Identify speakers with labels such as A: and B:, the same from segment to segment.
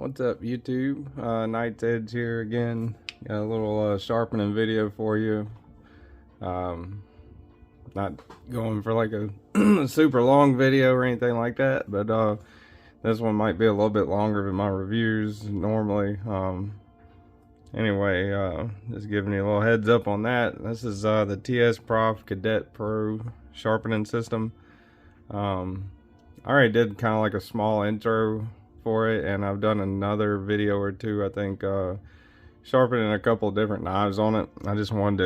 A: What's up, YouTube? Night's Edge here again. Got a little sharpening video for you. Not going for like a super long video or anything like that, but this one might be a little bit longer than my reviews normally. Anyway, just giving you a little heads up on that. This is the Prof Kadet Pro sharpening system. I already did kind of like a small intro for it, and I've done another video or two, I think, sharpening a couple different knives on it. I just wanted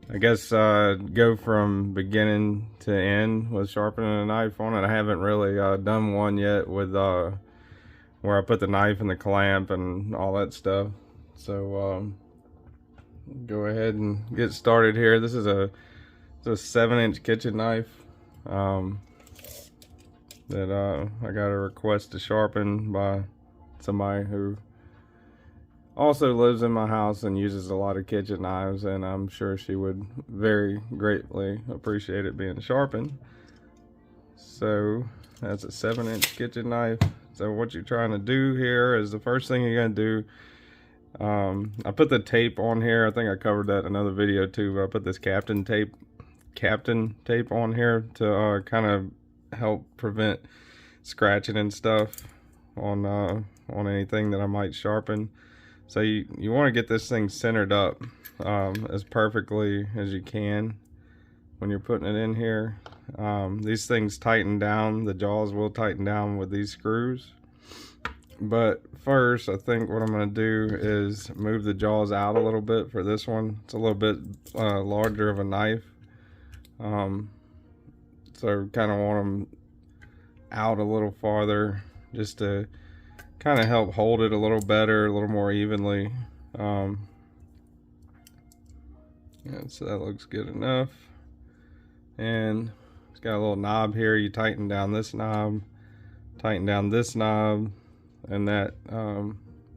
A: to, I guess, go from beginning to end with sharpening a knife on it. I haven't really done one yet with where I put the knife in the clamp and all that stuff. So go ahead and get started here. This is a 7-inch kitchen knife that I got a request to sharpen by somebody who also lives in my house and uses a lot of kitchen knives, and I'm sure she would very greatly appreciate it being sharpened. So that's a 7-inch kitchen knife. So what you're trying to do here is, the first thing you're going to do, I put the tape on here. I think I covered that in another video too, but I put this captain tape on here to kind of help prevent scratching and stuff on anything that I might sharpen. So you want to get this thing centered up as perfectly as you can when you're putting it in here. These things tighten down, the jaws will tighten down with these screws. But first, I think what I'm going to do is move the jaws out a little bit for this one. It's a little bit larger of a knife. So kind of want them out a little farther, just to kind of help hold it a little better, a little more evenly. Yeah, so that looks good enough. And it's got a little knob here. You tighten down this knob, tighten down this knob, and that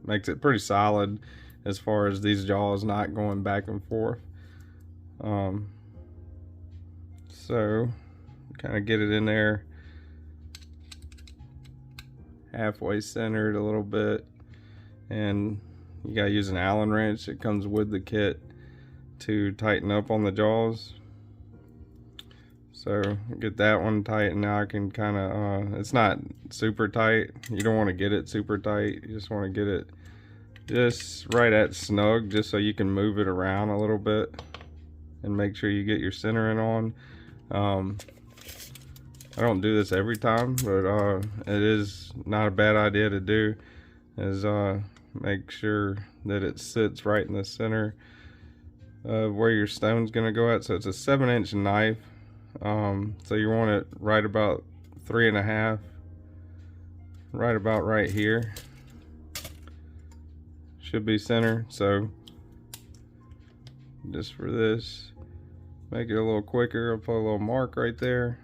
A: makes it pretty solid as far as these jaws not going back and forth. So kind of get it in there halfway centered a little bit, and you gotta use an Allen wrench that comes with the kit to tighten up on the jaws. So get that one tight, and now I can kind of it's not super tight. You don't want to get it super tight, you just want to get it just right at snug, just so you can move it around a little bit and make sure you get your centering on. I don't do this every time, but it is not a bad idea to do, is make sure that it sits right in the center of where your stone's gonna go at. So it's a 7-inch knife, so you want it right about 3.5, right about right here should be center. So just for this, make it a little quicker, I'll put a little mark right there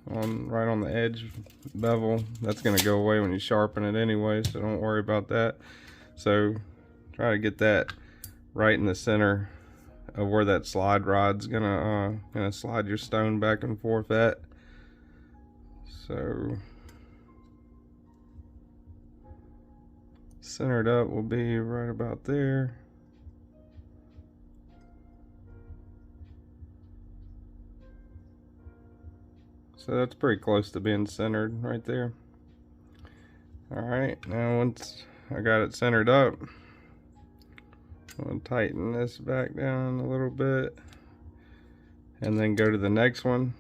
A: right on the edge bevel. That's going to go away when you sharpen it anyway, so don't worry about that. So try to get that right in the center of where that slide rod's gonna slide your stone back and forth at. So centered up will be right about there. So that's pretty close to being centered right there. Alright, now once I got it centered up, I'm going to tighten this back down a little bit, and then go to the next one.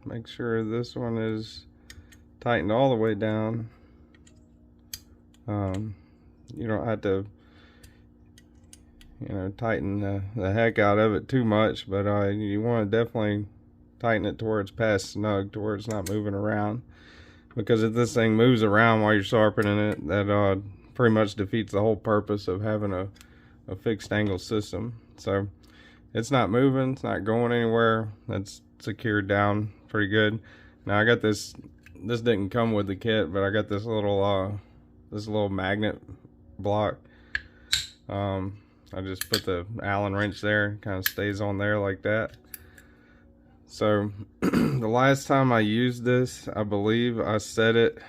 A: Make sure this one is tightened all the way down. You don't have to, tighten the heck out of it too much, but you want to definitely tighten it to where it's past snug, to where it's not moving around, because if this thing moves around while you're sharpening it, that pretty much defeats the whole purpose of having a fixed angle system. So it's not moving, it's not going anywhere, that's secured down pretty good. Now I got this didn't come with the kit, but I got this little magnet block. I just put the Allen wrench there, kind of stays on there like that. So the last time I used this, I believe I set it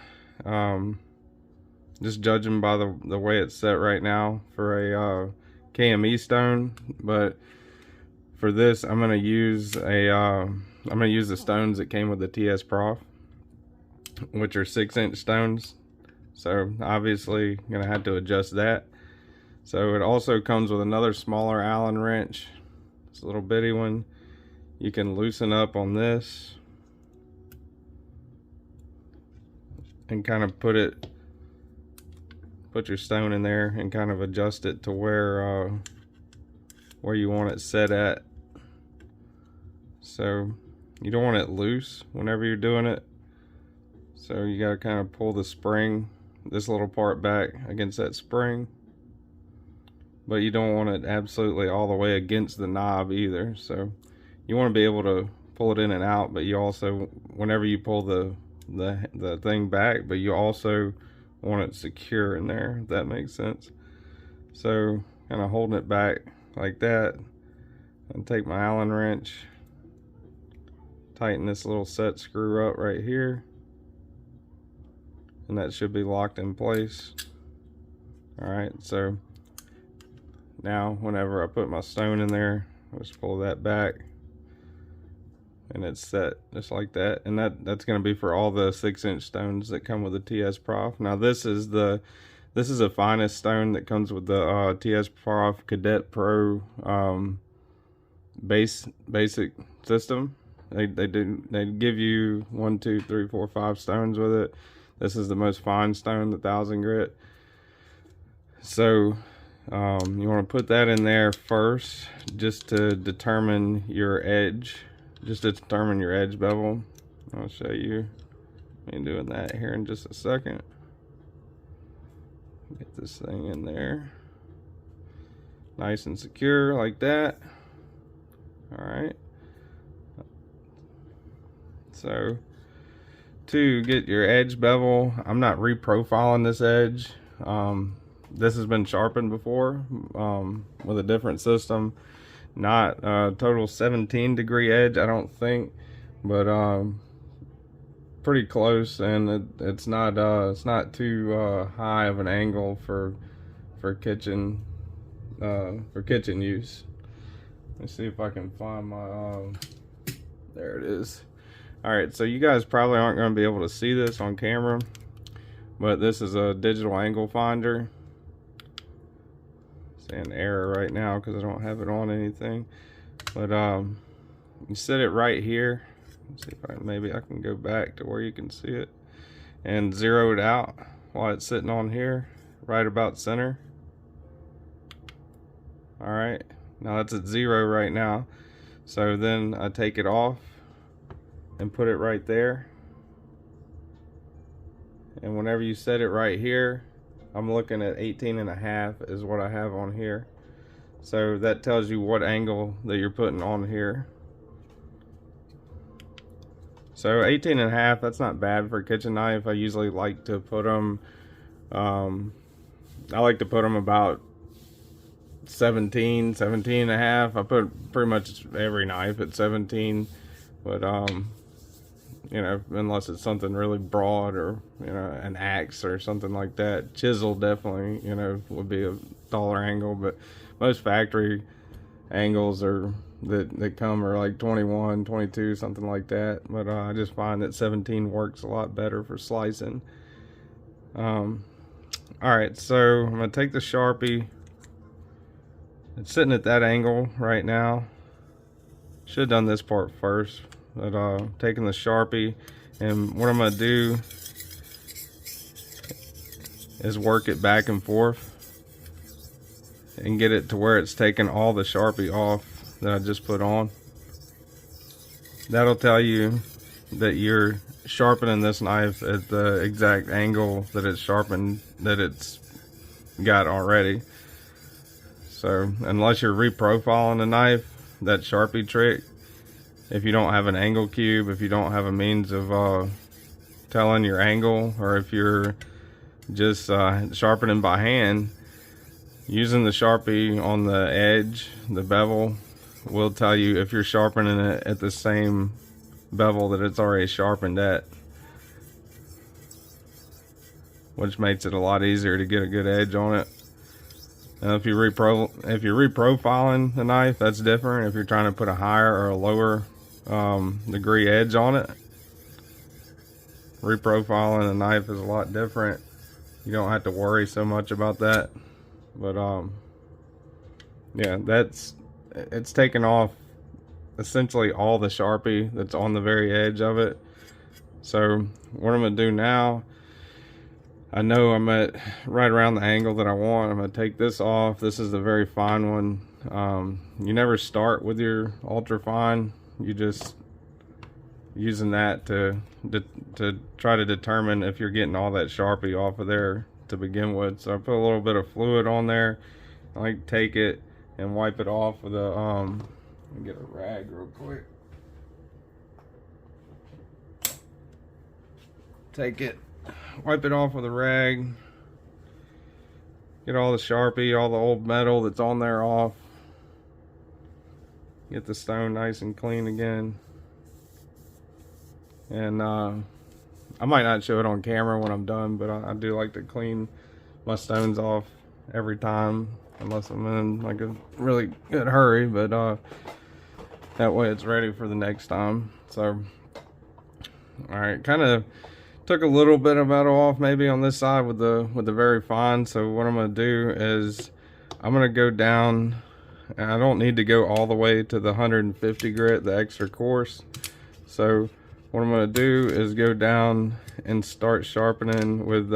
A: Just judging by the way it's set right now for a KME stone. But for this, I'm gonna use the stones that came with the tsprof, which are 6-inch stones. So obviously gonna have to adjust that. So it also comes with another smaller Allen wrench. It's a little bitty one. You can loosen up on this and kind of put your stone in there and kind of adjust it to where you want it set at. So you don't want it loose whenever you're doing it. So you got to kind of pull the spring, this little part back against that spring. But you don't want it absolutely all the way against the knob either. So you want to be able to pull it in and out, but you also, whenever you pull the thing back, but you also want it secure in there, if that makes sense. So kind of holding it back like that, and take my Allen wrench, tighten this little set screw up right here, and that should be locked in place. Alright, so now whenever I put my stone in there, I'll just pull that back and it's set just like that. And that's going to be for all the 6-inch stones that come with the tsprof. Now this is a finest stone that comes with the tsprof Kadet Pro basic system. They give you 1, 2, 3, 4, 5 stones with it. This is the most fine stone, the 1000 grit. So you want to put that in there first, just to determine your edge, bevel. I'll show you me doing that here in just a second. Get this thing in there, nice and secure like that. All right. So to get your edge bevel, I'm not reprofiling this edge. This has been sharpened before with a different system. Not a total 17-degree edge, I don't think, but pretty close, and it's not too high of an angle for kitchen use. Let's see if I can find my there it is. All right, so you guys probably aren't going to be able to see this on camera, but this is a digital angle finder. Saying error right now because I don't have it on anything, but you set it right here. Let's see if maybe I can go back to where you can see it and zero it out while it's sitting on here, right about center. All right, now that's at 0 right now. So then I take it off and put it right there, and whenever you set it right here, I'm looking at 18.5 is what I have on here. So that tells you what angle that you're putting on here. So 18.5, that's not bad for a kitchen knife. I usually like to put them, I like to put them about 17.5. I put pretty much every knife at 17, but you know, unless it's something really broad, or you know, an axe or something like that. Chisel definitely, you know, would be a taller angle, but most factory angles are that come are like 21, 22, something like that. But I just find that 17 works a lot better for slicing. All right, so I'm gonna take the Sharpie. It's sitting at that angle right now. Should have done this part first. But taking the Sharpie, and what I'm going to do is work it back and forth and get it to where it's taking all the Sharpie off that I just put on. That'll tell you that you're sharpening this knife at the exact angle that it's sharpened, that it's got already. So unless you're reprofiling the knife, that Sharpie trick, if you don't have an angle cube, if you don't have a means of telling your angle, or if you're just sharpening by hand, using the Sharpie on the edge, the bevel, will tell you if you're sharpening it at the same bevel that it's already sharpened at. which makes it a lot easier to get a good edge on it. Now if you're reprofiling the knife, that's different. If you're trying to put a higher or a lower degree edge on it, reprofiling a knife is a lot different. You don't have to worry so much about that. But yeah, it's taken off essentially all the Sharpie that's on the very edge of it. So what I'm gonna do now, I know I'm at right around the angle that I want. I'm gonna take this off. This is the very fine one. You never start with your ultra fine. You just using that to try to determine if you're getting all that Sharpie off of there to begin with. So I put a little bit of fluid on there. I like take it and wipe it off with a let me get a rag real quick. Take it, wipe it off with a rag, get all the Sharpie, all the old metal that's on there off, get the stone nice and clean again. And I might not show it on camera when I'm done, but I do like to clean my stones off every time, unless I'm in like a really good hurry, but that way it's ready for the next time. So all right, kind of took a little bit of metal off maybe on this side with the very fine. So what I'm going to do is I'm going to go down, and I don't need to go all the way to the 150 grit, the extra coarse. So what I'm going to do is go down and start sharpening with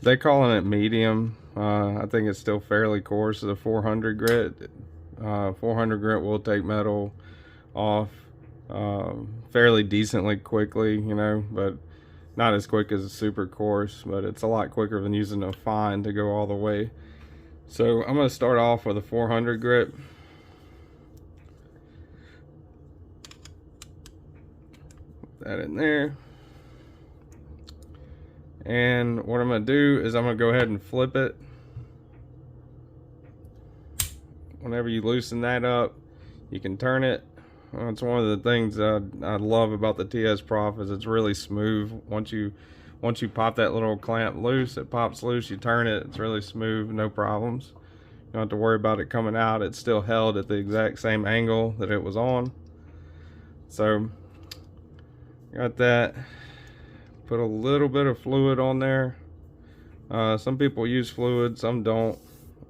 A: they calling it medium. I think it's still fairly coarse, the 400 grit. 400 grit will take metal off fairly decently quickly, you know, but not as quick as a super coarse, but it's a lot quicker than using a fine to go all the way. So I'm going to start off with a 400 grit. Put that in there. And what I'm going to do is I'm going to go ahead and flip it. Whenever you loosen that up, you can turn it. It's one of the things I love about the tsprof is it's really smooth. Once you pop that little clamp loose, it pops loose, you turn it, it's really smooth, no problems. You don't have to worry about it coming out. It's still held at the exact same angle that it was on. So got that. Put a little bit of fluid on there. Some people use fluid, some don't.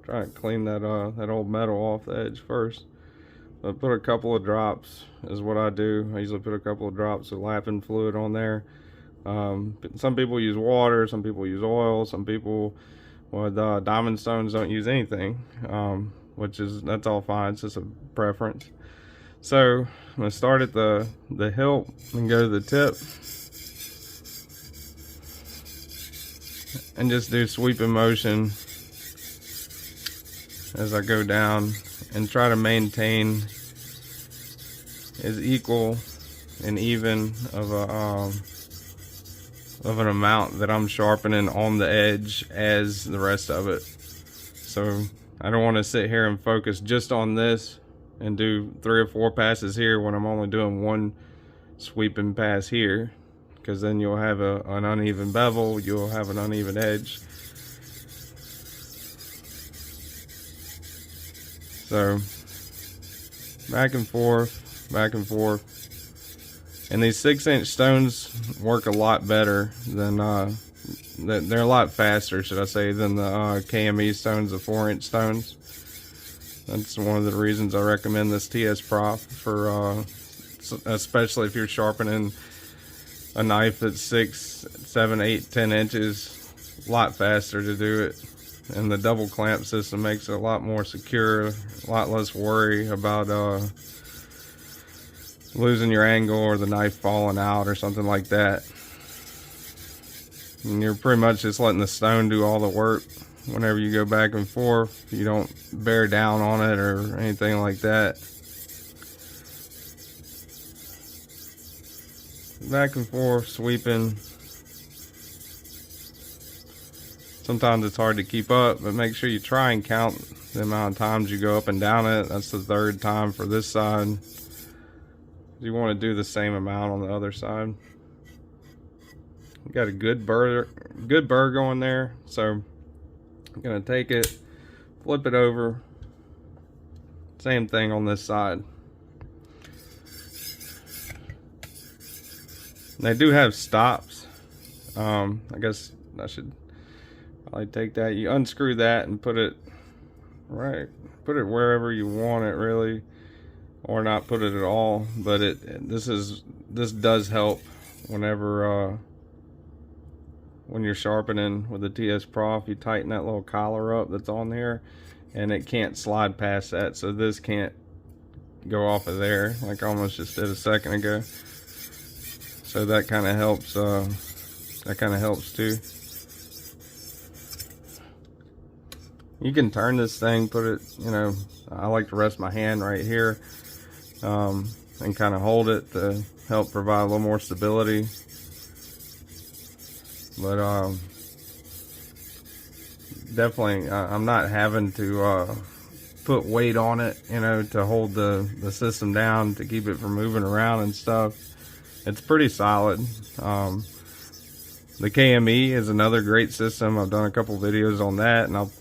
A: Try to clean that that old metal off the edge first. But put a couple of drops is what I do. I usually put a couple of drops of lapping fluid on there. Some people use water, some people use oil, some people with diamond stones don't use anything, that's all fine. It's just a preference. So I'm gonna start at the hilt and go to the tip, and just do sweeping motion as I go down, and try to maintain as equal and even of an amount that I'm sharpening on the edge as the rest of it. So I don't want to sit here and focus just on this and do 3 or 4 passes here when I'm only doing 1 sweeping pass here, because then you'll have an uneven bevel, you'll have an uneven edge. So back and forth, back and forth. And these 6-inch stones work a lot better than they're a lot faster, should I say, than the KME stones, the 4-inch stones. That's one of the reasons I recommend this tsprof for, especially if you're sharpening a knife that's 6, 7, 8, 10 inches. A lot faster to do it. And the double clamp system makes it a lot more secure, a lot less worry about losing your angle or the knife falling out or something like that. And you're pretty much just letting the stone do all the work. Whenever you go back and forth, you don't bear down on it or anything like that. Back and forth, sweeping. Sometimes it's hard to keep up, but make sure you try and count the amount of times you go up and down it. That's the 3rd time for this side. You want to do the same amount on the other side. got a good burr going there. So I'm gonna take it, flip it over. Same thing on this side. They do have stops. I guess I should probably take that. You unscrew that and put it wherever you want it, really, or not put it at all. But this does help whenever when you're sharpening with the tsprof. You tighten that little collar up that's on there, and it can't slide past that. So this can't go off of there like I almost just did a second ago. So that kind of helps. That kind of helps too. You can turn this thing, put it, you know, I like to rest my hand right here and kind of hold it to help provide a little more stability. But definitely, I'm not having to put weight on it, you know, to hold the system down, to keep it from moving around and stuff. It's pretty solid. The KME is another great system. I've done a couple videos on that, and I'll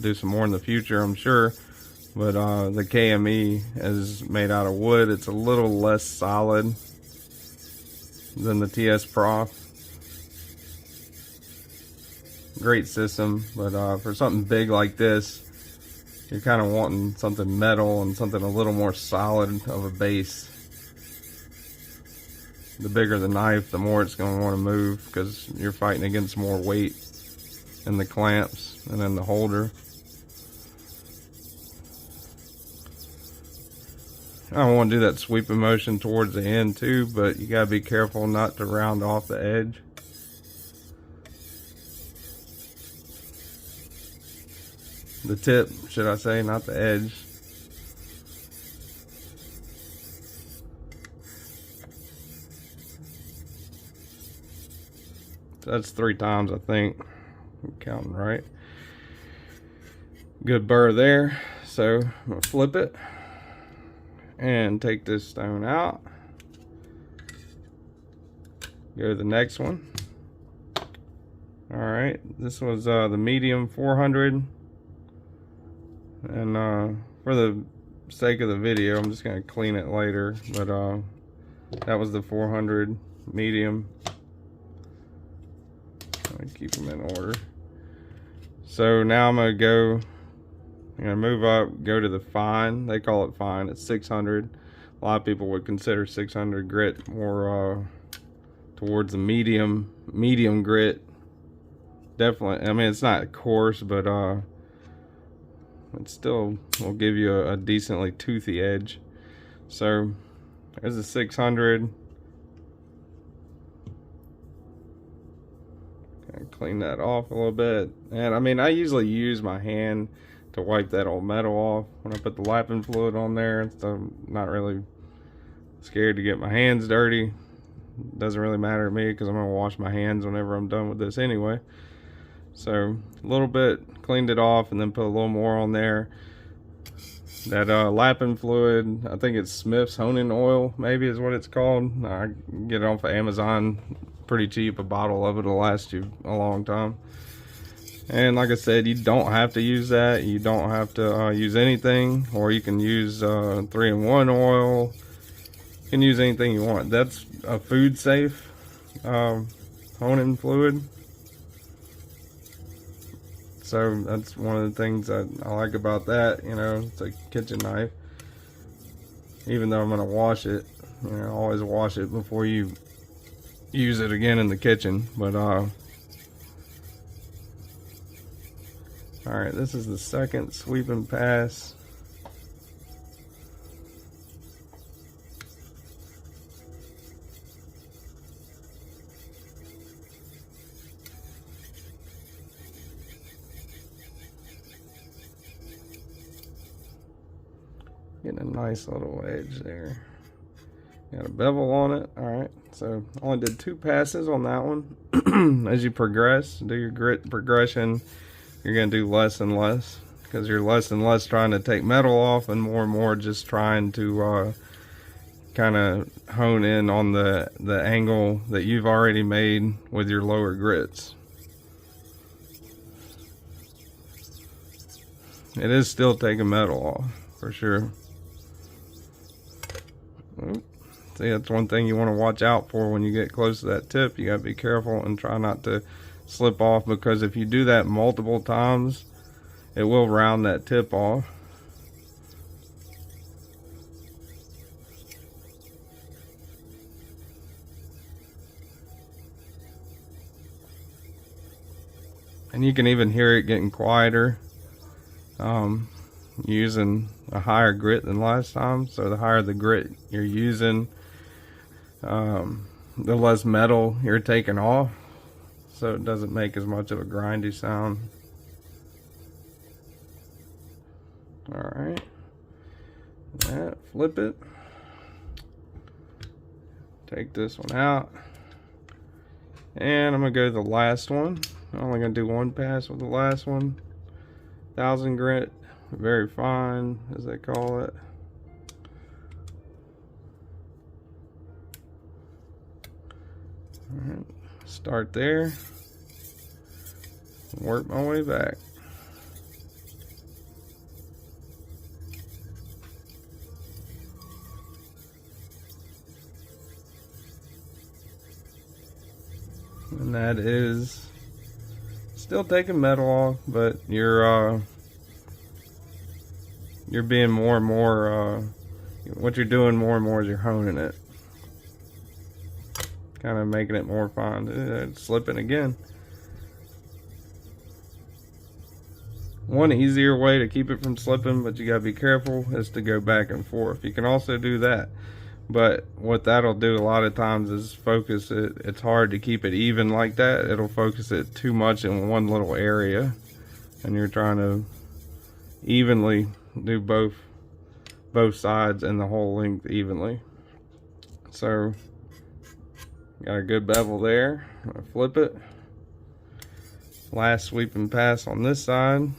A: do some more in the future, I'm sure. But the KME is made out of wood. It's a little less solid than the tsprof. Great system, but for something big like this, you're kind of wanting something metal and something a little more solid of a base. The bigger the knife, the more it's going to want to move, because you're fighting against more weight in the clamps and in the holder. I don't want to do that sweeping motion towards the end too, but you got to be careful not to round off the edge. The tip, should I say, not the edge. So that's 3 times, I think. I'm counting right. Good burr there. So I'm gonna flip it and take this stone out. Go to the next one. All right, this was the medium 400. And for the sake of the video, I'm just gonna clean it later. But that was the 400 medium. I keep them in order. So now I'm gonna move up, go to the fine. They call it fine. It's 600. A lot of people would consider 600 grit more towards the medium grit. Definitely. I mean, it's not coarse, but it still will give you a decently toothy edge. So there's a 600. Clean that off a little bit. And I mean, I usually use my hand to wipe that old metal off when I put the lapping fluid on there. So I'm not really scared to get my hands dirty. It doesn't really matter to me, because I'm gonna wash my hands whenever I'm done with this anyway. So a little bit, cleaned it off, and then put a little more on there. That lapping fluid, I think it's Smith's honing oil, maybe is what it's called. I get it off of Amazon, pretty cheap. A bottle of it will last you a long time. And like I said, you don't have to use that. You don't have to use anything, or you can use 3-in-1 oil. You can use anything you want. That's a food safe honing fluid. So that's one of the things that I like about that. You know, it's a kitchen knife. Even though I'm gonna wash it, you know, always wash it before you use it again in the kitchen. But all right, this is the second sweeping pass. Getting a nice little edge there. Got a bevel on it. All right, so I only did 2 passes on that one. As you progress, do your grit progression, you're gonna do less and less, because you're less and less trying to take metal off, and more just trying to kind kind of hone in on the angle that you've already made with your lower grits. It is still taking metal off, for sure. Oop. See, that's one thing you want to watch out for when you get close to that tip. You got to be careful and try not to slip off, because if you do that multiple times, it will round that tip off. And you can even hear it getting quieter, using a higher grit than last time. So the higher the grit you're using, the less metal you're taking off, so it doesn't make as much of a grindy sound. Alright, flip it, take this one out, and I'm going to go to the last one. I'm only going to do one pass with the last one. 1000 grit, very fine, as they call it. Alright, start there, work my way back. And that is still taking metal off, but you're being more and more, what you're doing more and more is you're honing it, kind of making it more fine. It's slipping again. One easier way to keep it from slipping, but you gotta be careful, is to go back and forth. You can also do that, but what that'll do a lot of times is focus it. It's hard to keep it even like that. It'll focus it too much in one little area, and you're trying to evenly do both sides and the whole length evenly. So got a good bevel there. I'm gonna flip it. Last sweeping pass on this side.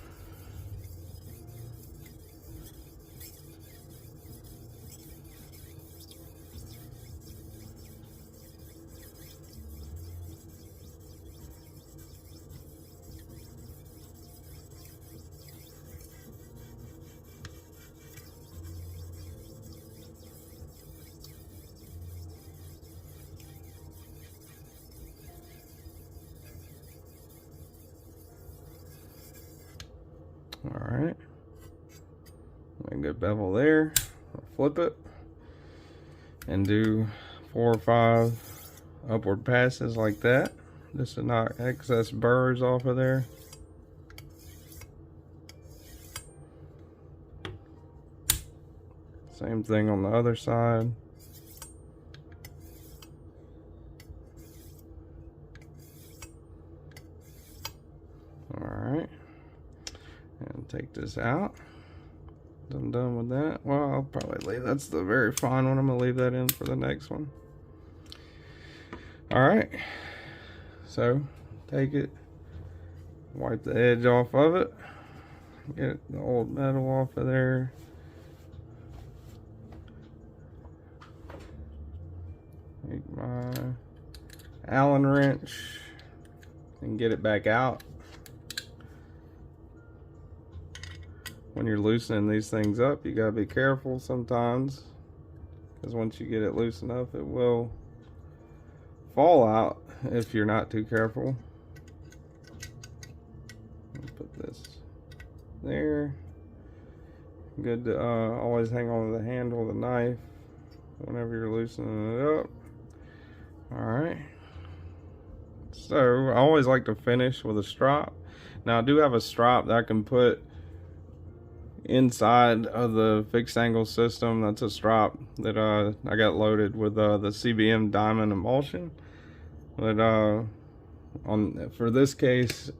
A: Alright, a good bevel there. I'll flip it and do 4 or 5 upward passes like that, just to knock excess burrs off of there. Same thing on the other side. Alright. And take this out. I'm done with that. Well, I'll probably leave, that's the very fine one. I'm gonna leave that in for the next one. Alright, so take it, wipe the edge off of it, get the old metal off of there. Take my Allen wrench and get it back out. When you're loosening these things up, you gotta be careful sometimes, because once you get it loose enough, it will fall out if you're not too careful. Put this there. Good to always hang on to the handle of the knife whenever you're loosening it up. Alright, so I always like to finish with a strop. Now I do have a strop that I can put inside of the fixed angle system. That's a strop that I got loaded with the CBM diamond emulsion. But for this case,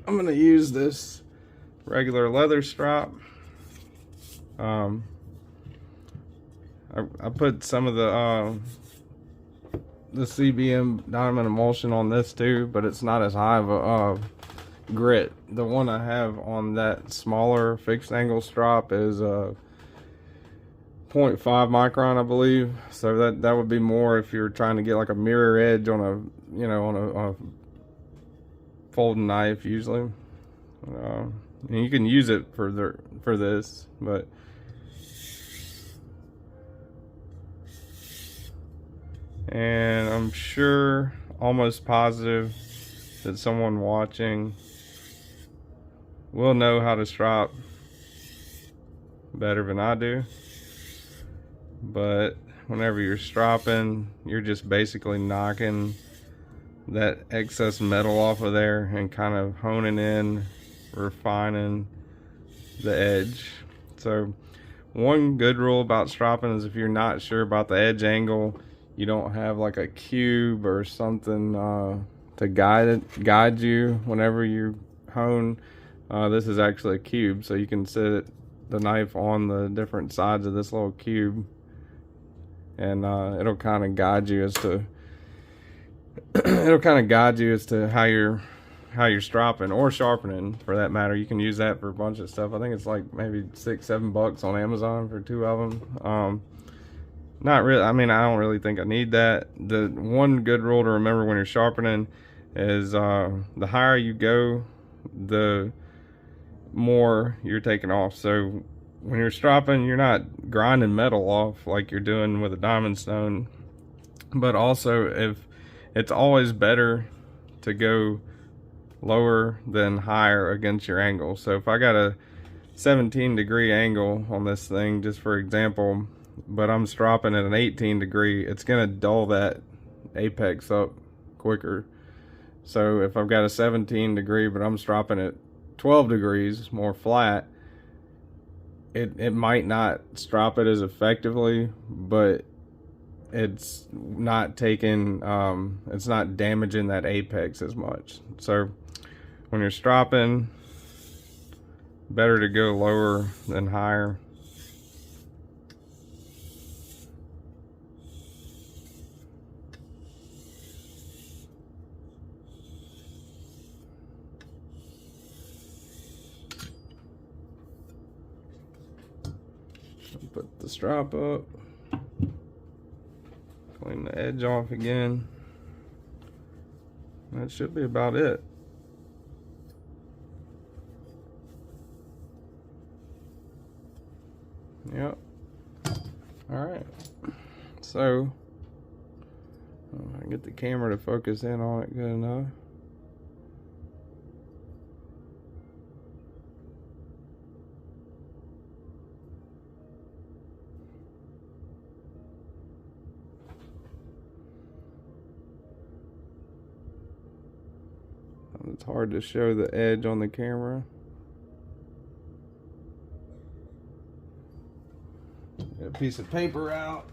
A: I'm gonna use this regular leather strop. I put some of the CBM diamond emulsion on this too, but it's not as high of a grit. The one I have on that smaller fixed angle strop is 0.5 micron, I believe. So that would be more if you're trying to get like a mirror edge on a, you know, on a folding knife usually. And you can use it for this, but and I'm sure, almost positive, that someone watching will know how to strop better than I do. But whenever you're stropping, you're just basically knocking that excess metal off of there and kind of honing in, refining the edge. So one good rule about stropping is if you're not sure about the edge angle, you don't have like a cube or something to guide you whenever you hone. This is actually a cube, so you can sit the knife on the different sides of this little cube, and it'll kind of guide you as to how you're stropping or sharpening, for that matter. You can use that for a bunch of stuff. I think it's like maybe $6-7 on Amazon for 2 of them. Not really. I mean, I don't really think I need that. The one good rule to remember when you're sharpening is the higher you go, the more you're taking off. So when you're stropping, you're not grinding metal off like you're doing with a diamond stone. But also, if it's always better to go lower than higher against your angle. So if I got a 17-degree angle on this thing, just for example, but I'm stropping at an 18-degree, it's gonna dull that apex up quicker. So if I've got a 17-degree but I'm stropping at 12 degrees more flat, it might not strop it as effectively, but it's not taking it's not damaging that apex as much. So when you're stropping, better to go lower than higher. Put the strap up, clean the edge off again. That should be about it. Yep. Alright. So, I get the camera to focus in on it good enough. It's hard to show the edge on the camera. Get a piece of paper out.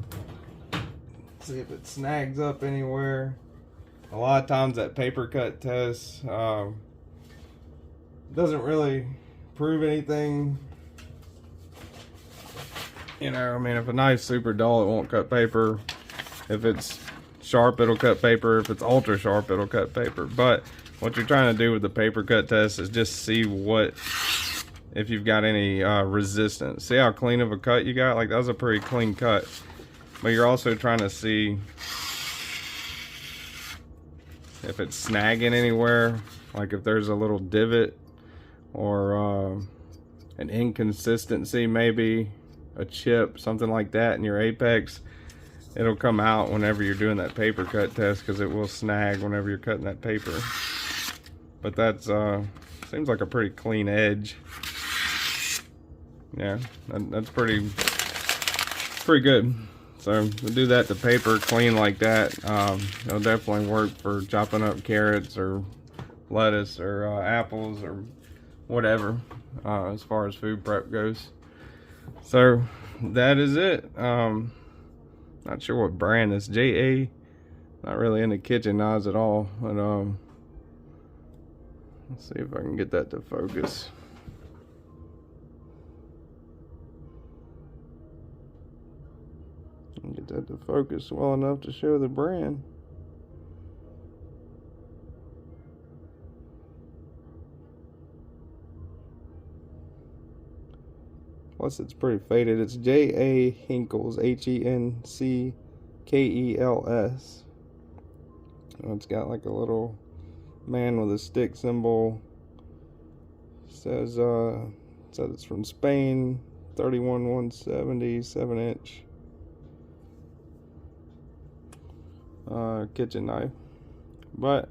A: See if it snags up anywhere. A lot of times that paper cut test doesn't really prove anything. You know, I mean, if a knife's super dull, it won't cut paper. If it's sharp, it'll cut paper. If it's ultra sharp, it'll cut paper. But what you're trying to do with the paper cut test is just see if you've got any resistance. See how clean of a cut you got? Like, that was a pretty clean cut. But you're also trying to see if it's snagging anywhere, like if there's a little divot or an inconsistency, maybe a chip, something like that in your apex. It'll come out whenever you're doing that paper cut test, because it will snag whenever you're cutting that paper. But that's seems like a pretty clean edge. Yeah, that's pretty good. So we do that to paper clean like that. It'll definitely work for chopping up carrots or lettuce or apples or whatever, as far as food prep goes. So that is it. Not sure what brand this JA. Not really into kitchen knives at all, but let's see if I can get that to focus. Get that to focus well enough to show the brand. Plus, it's pretty faded. It's J.A. Hinkles, Henkels. It's got like a little man with a stick symbol. Says it's from Spain. 31/170, 7-inch kitchen knife. But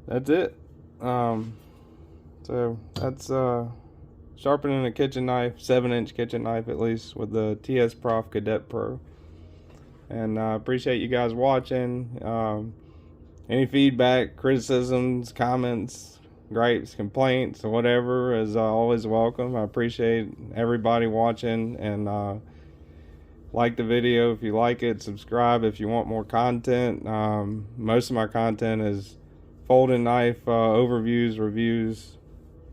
A: that's it. So that's sharpening a kitchen knife, 7-inch kitchen knife at least, with the Prof Kadet Pro. And I appreciate you guys watching. Any feedback, criticisms, comments, gripes, complaints, or whatever is always welcome. I appreciate everybody watching, and like the video if you like it, subscribe if you want more content. Most of my content is folding knife overviews, reviews,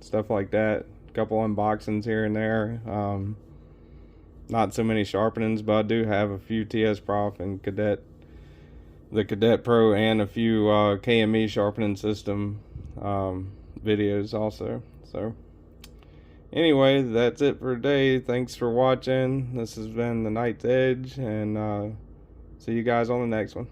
A: stuff like that. A couple unboxings here and there. Not so many sharpenings, but I do have a few tsprof and the Kadet Pro, and a few KME sharpening system videos also. So anyway, that's it for today. Thanks for watching. This has been the Knight's Edge, and see you guys on the next one.